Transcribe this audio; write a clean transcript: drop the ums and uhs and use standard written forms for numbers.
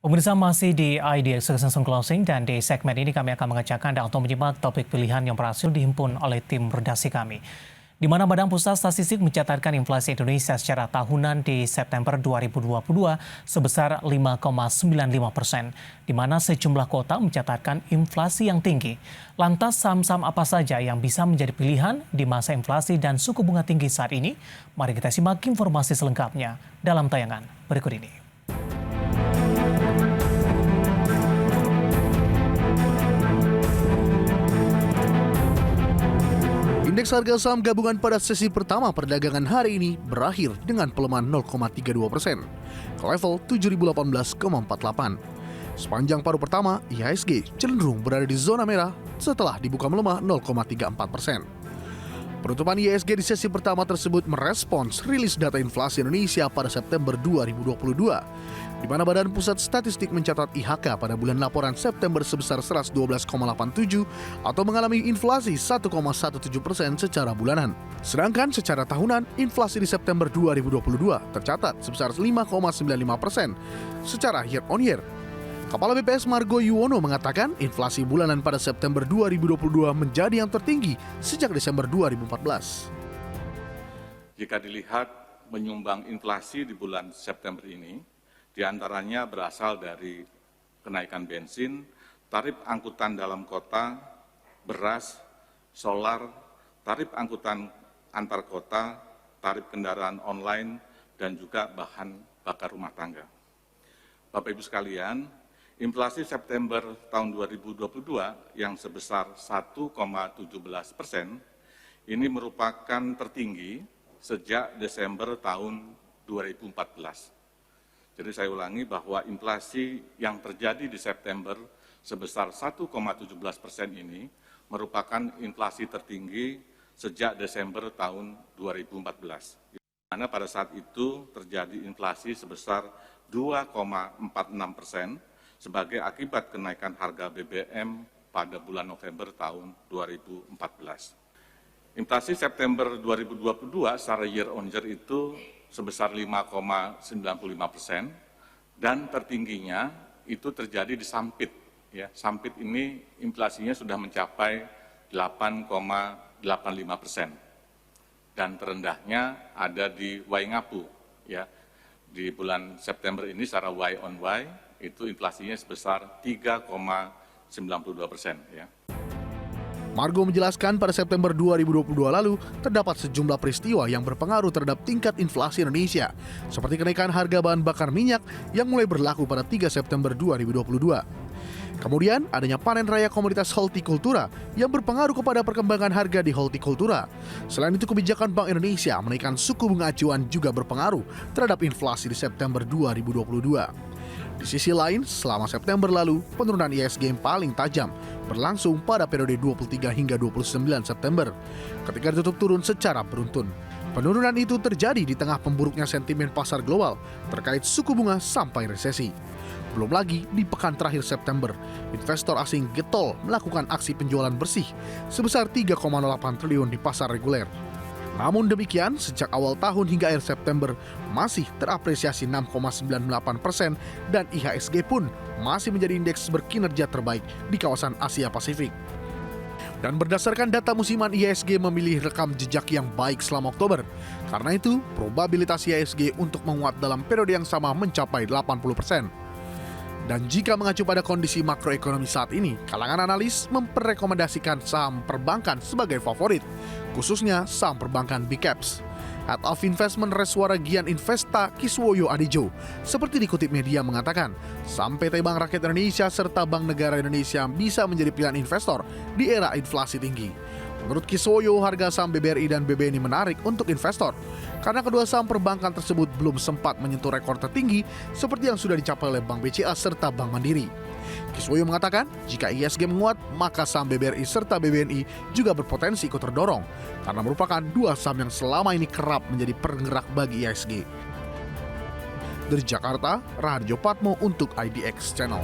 Pemirsa masih di IDX Season Closing dan di segmen ini kami akan mengajak Anda untuk menyimak topik pilihan yang berhasil dihimpun oleh tim redaksi kami. Di mana Badan Pusat Statistik mencatatkan inflasi Indonesia secara tahunan di September 2022 sebesar 5,95%, di mana sejumlah kota mencatatkan inflasi yang tinggi. Lantas saham-saham apa saja yang bisa menjadi pilihan di masa inflasi dan suku bunga tinggi saat ini? Mari kita simak informasi selengkapnya dalam tayangan berikut ini. Indeks harga saham gabungan pada sesi pertama perdagangan hari ini berakhir dengan pelemahan 0,32% ke level 7.018,48. Sepanjang paruh pertama, IHSG cenderung berada di zona merah setelah dibuka melemah 0,34%. Penutupan IHSG di sesi pertama tersebut merespons rilis data inflasi Indonesia pada September 2022, di mana Badan Pusat Statistik mencatat IHK pada bulan laporan September sebesar 112,87 atau mengalami inflasi 1,17% secara bulanan. Sedangkan secara tahunan, inflasi di September 2022 tercatat sebesar 5,95% secara year on year. Kepala BPS Margo Yuwono mengatakan inflasi bulanan pada September 2022 menjadi yang tertinggi sejak Desember 2014. Jika dilihat menyumbang inflasi di bulan September ini, di antaranya berasal dari kenaikan bensin, tarif angkutan dalam kota, beras, solar, tarif angkutan antar kota, tarif kendaraan online, dan juga bahan bakar rumah tangga. Bapak Ibu sekalian, inflasi September tahun 2022 yang sebesar 1,17% ini merupakan tertinggi sejak Desember tahun 2014. Jadi saya ulangi bahwa inflasi yang terjadi di September sebesar 1,17% ini merupakan inflasi tertinggi sejak Desember tahun 2014. Di mana pada saat itu terjadi inflasi sebesar 2,46% sebagai akibat kenaikan harga BBM pada bulan November tahun 2014. Inflasi September 2022 secara year on year itu sebesar 5,95% dan tertingginya itu terjadi di Sampit. Ya, Sampit ini inflasinya sudah mencapai 8,85% dan terendahnya ada di Waingapu. Ya, di bulan September ini secara Y on Y itu inflasinya sebesar 3,92%. Ya. Margo menjelaskan pada September 2022 lalu terdapat sejumlah peristiwa yang berpengaruh terhadap tingkat inflasi Indonesia, seperti kenaikan harga bahan bakar minyak yang mulai berlaku pada 3 September 2022. Kemudian adanya panen raya komoditas hortikultura yang berpengaruh kepada perkembangan harga di hortikultura. Selain itu kebijakan Bank Indonesia menaikkan suku bunga acuan juga berpengaruh terhadap inflasi di September 2022. Di sisi lain, selama September lalu, penurunan IHSG yang paling tajam berlangsung pada periode 23 hingga 29 September, ketika ditutup turun secara beruntun. Penurunan itu terjadi di tengah pemburuknya sentimen pasar global terkait suku bunga sampai resesi. Belum lagi, di pekan terakhir September, investor asing getol melakukan aksi penjualan bersih sebesar 3,08 triliun di pasar reguler. Namun demikian, sejak awal tahun hingga akhir September masih terapresiasi 6,98% dan IHSG pun masih menjadi indeks berkinerja terbaik di kawasan Asia Pasifik. Dan berdasarkan data musiman, IHSG memilih rekam jejak yang baik selama Oktober. Karena itu, probabilitas IHSG untuk menguat dalam periode yang sama mencapai 80%. Dan jika mengacu pada kondisi makroekonomi saat ini, kalangan analis memperrekomendasikan saham perbankan sebagai favorit, khususnya saham perbankan Big Caps. Head of Investment Reswara Gian Investa Kiswoyo Adijo, seperti dikutip media mengatakan, saham PT Bank Rakyat Indonesia serta Bank Negara Indonesia bisa menjadi pilihan investor di era inflasi tinggi. Menurut Kiswoyo, harga saham BBRI dan BBNI menarik untuk investor karena kedua saham perbankan tersebut belum sempat menyentuh rekor tertinggi seperti yang sudah dicapai oleh Bank BCA serta Bank Mandiri. Kiswoyo mengatakan, jika IHSG menguat, maka saham BBRI serta BBNI juga berpotensi ikut terdorong karena merupakan dua saham yang selama ini kerap menjadi penggerak bagi IHSG. Dari Jakarta, Raharjo Patmo untuk IDX Channel.